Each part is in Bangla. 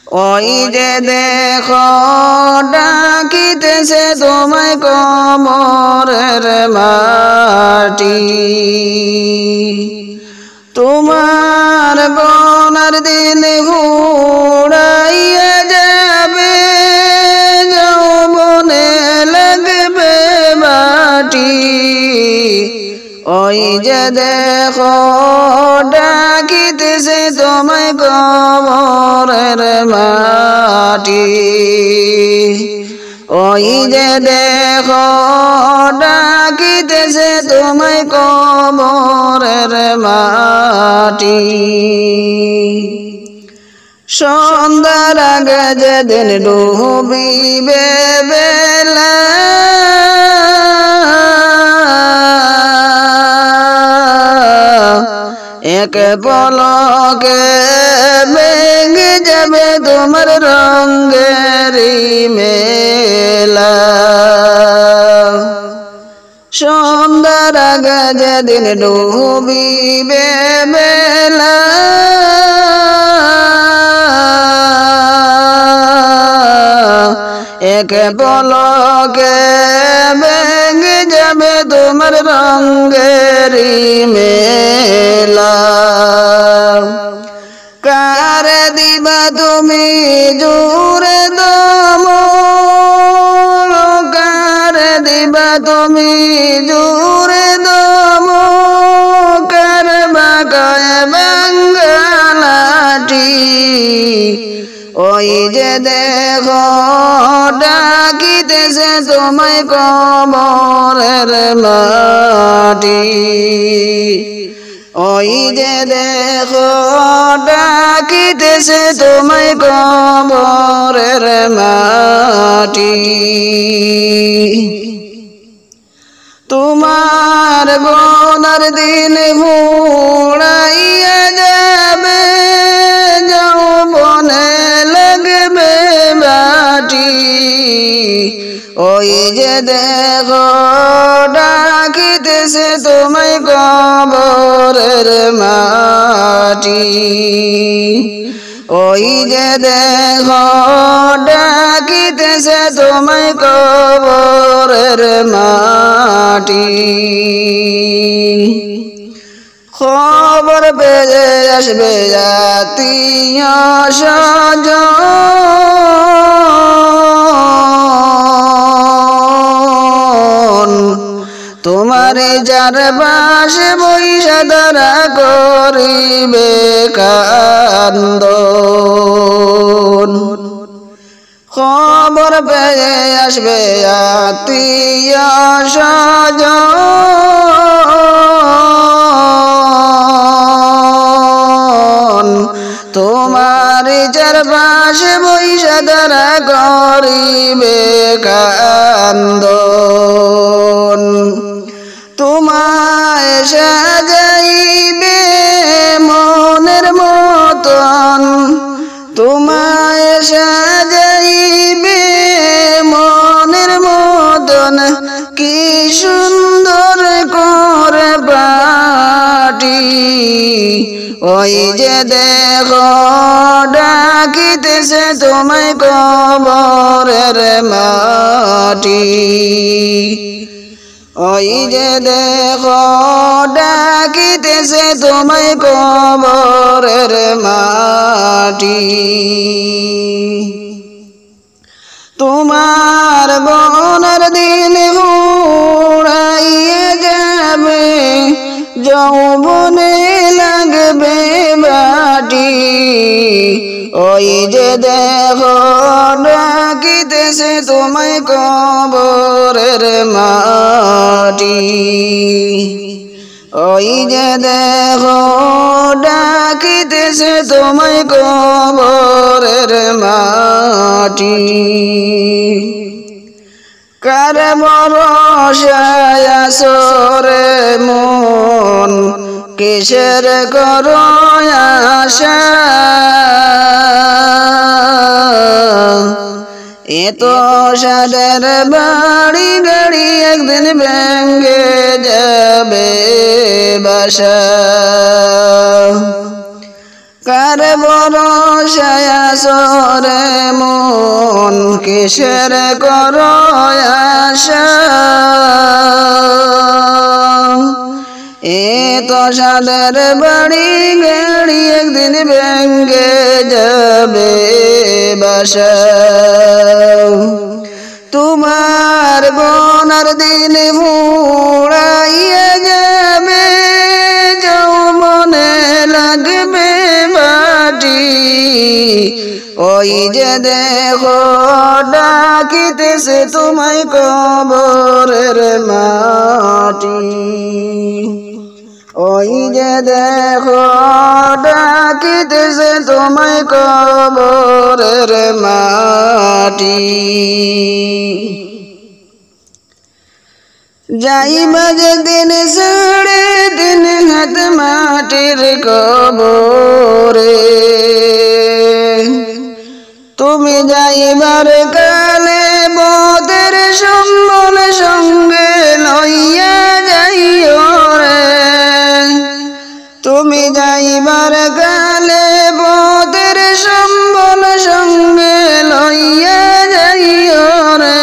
ওই যে দেখো ডাকিতেছে তোমায় কবরের মাটি তোমার গনার দিন ঘুরাইয়া যাবে যৌবনে লাগবে মাটি ওই যে দেখো ডাকিতেছে তোমায় কবরের মাটি ওই যে দেখো ডাকিতেছে তোমায় কবরের মাটি সন্ধ্যার আগে যেদিন ডুবিবে বেলা এক পলকে ভেঙে যাবে তোমার রঙের মেলা সন্ধ্যার আগে যেদিন ডুবিবে বেলা এক পলকে ভেঙে যাবে তোমার রঙের মেলা কার দিবা তুমি জোরে দম কার দিবা তুমি জোরে দম কার বাগায় বাঙ্গালাটি ওই যে দেখো ডাকিতেছে তোমায় কবরের মাটি ওই যে দেখো ডাকিতেছে তোমায় কবরের মাটি তোমার গনার দিন ঘুরাইয়া যাবে যৌবনে লাগবে মাটি ওই যে দেখো ডাকিতেছে তোমায় কবরের মাটি ওই যে দেখো ডাকিতেছে তোমায় কবরের মাটি খবর পেয়ে আসবে আত্মীয় স্বজন তোমার যার বাসে বৈশা দ্বারা করিবে কান্দন খবর পেয়ে আসবে আত্মীয় স্বজন তোমার যার বাসে বৈশা দ্বারা করিবে কান্দন তোমায় সাজাইবে মনের মতন তোমায় সাজাইবে মনের মতন কি সুন্দর করে বাটি ওই যে দেখো ডাকিতেছে তোমায় কবরের মাটি ওই যে দেখো ডাকিতেছে তোমায় কবরের মাটি তোমার গনার দিন ঘুরাইয়া যাবে যৌবনে লাগবে মাটি ওই যে দেখো ডাকিতেছে তোমায় কবরের মাটি ওই যে দেখো ডাকিতেছে তোমায় কবরের মাটি কার ভরসায় আছো রে মন কিসের করো আশা এত সাদের বাড়ি গাড়ি একদিন ভেঙে যাবে বাসা কার ভরসায় আছো মন কিসের করো আশা তো সাদের বাড়ি গাড়ি একদিন ভেঙ্গে যাবে বাসা তোমার বোনার দিন ফুরাইয়া যাবে যৌবনে লাগবে মাটি ওই যে দেখো ডাকিতেছে তোমায় কবরের মাটি ওই যে দেখো ডাকিতেছে তোমায় কবরের মাটি যাইবা যেদিন ছেড়ে দিন হাত মাটির কবরে তুমি যাইবার কালে বদের সম্বল সঙ্গে লইয়া যাইও রে তুমি যাইবার কালে বদের সম্বল সঙ্গে লইয়া যাইও রে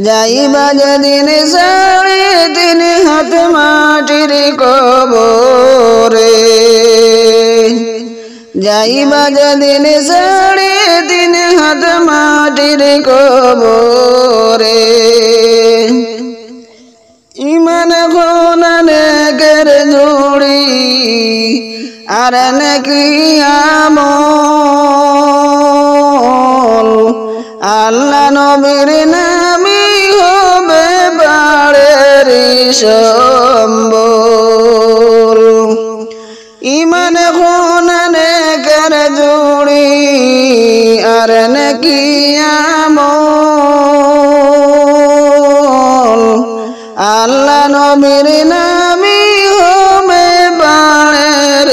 যাইবা যেদিন সাড়ে দিন হাত মাটির কবরে যাইবা যেদিন সাড়ে দিন হাত মাটির কবরে ইমান খোনানেকের জুড়ি আর নাকি আমল আল্লাহ নবীর নামে হবে বাড়ের সম্বল ইমান খোনানেকের জুড়ি আর নাকি আমল আল্লাহ নবীর নামে হবে বাড়ের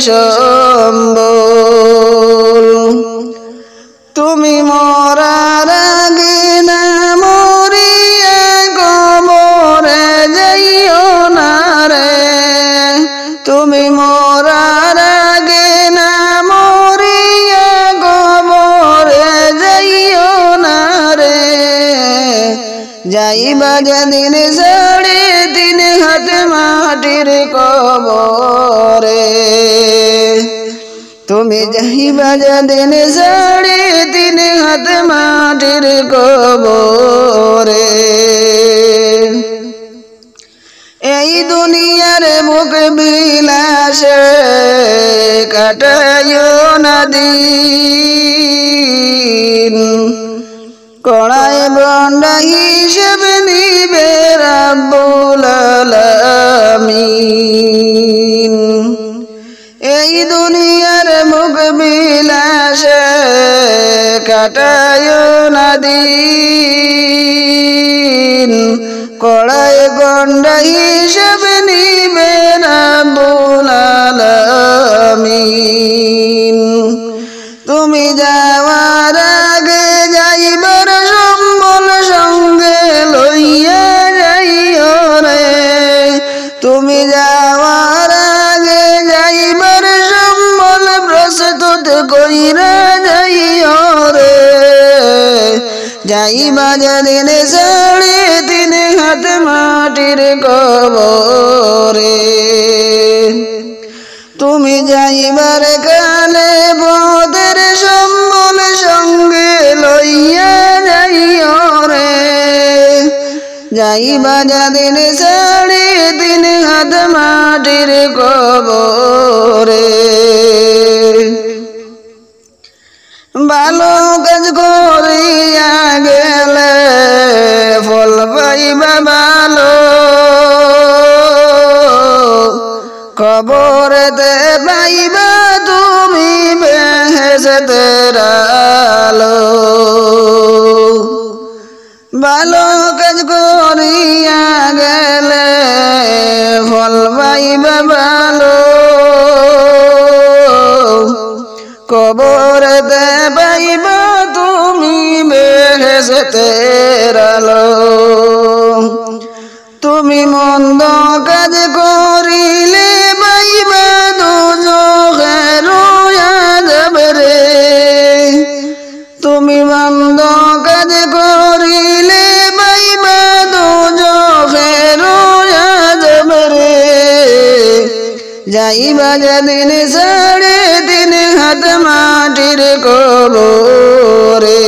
সম্বল তুমি মরার আগে না মরিয়া কবরে যাইও না রে তুমি মরার আগে না মরিয়া কবরে যাইও না রে যাইবা যেদিন সাড়ে দিন হাত মাটির কবরে তুমি যাইবা যেদিন সাড়ে দিন হাত মাটির কবরে এই দুনিয়ার মুখ বিলাসে কাটায়ো না দিন কড়াই বন্ডা হিসেব নিবে রাব্বুল আলামিন এই দুনিয়ার মুখ বিলাসে কাটায়ো না দিন কড়াই গন্ডা হিসেব নিবে রাব্বুল আলামিন তুমি যাওয়ার আগে যাইবার সম্বল সঙ্গে লইয়া যাইও রে তুমি যাওয়ার আগে যাইবার সম্বল প্রস্তুত কইরা যাইও রে যাইবা যেদিন সাড়ে দিন হাত মাটির কবরে তুমি যাইবার কালে বদের সম্বল সঙ্গে লইয়া যাইও রে যাইবা যেদিন সাড়ে দিন হাত মাটির কবরে ভালো কাজ করিয়া গেলে ফল পাইবা ভালো কবরেতে পাইবা তুমি বেহেশতের আলো ভালো কাজ করিয়া গেলে ফল পাইবা ভালো কবরেতে পাইবা তুমি বেহেশতের আলো তুমি মন্দ কাজ করিলে পাইবা দুজখের আযাব রে মাটির কবরে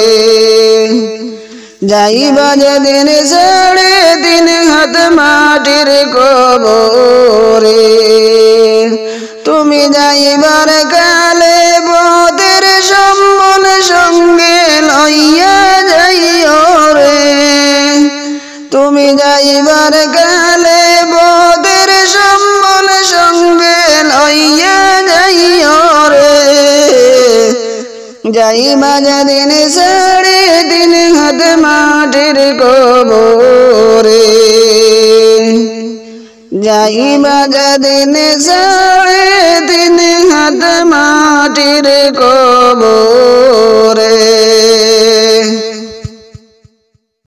যাইবা যেদিন ছেড়ে তিন হাত মাটির কবরে তুমি যাইবার কালে বদের সম্বল সঙ্গে লইয়া যাইও রে তুমি যাইবার কালে বদের সম্বল সঙ্গে লইয়া যাইও রে যাইবা যেদিন ছেড়ে তিন হাত মাটির কবরে যাইবা যেদিন ছেড়ে তিন হাত মাটির কবরে।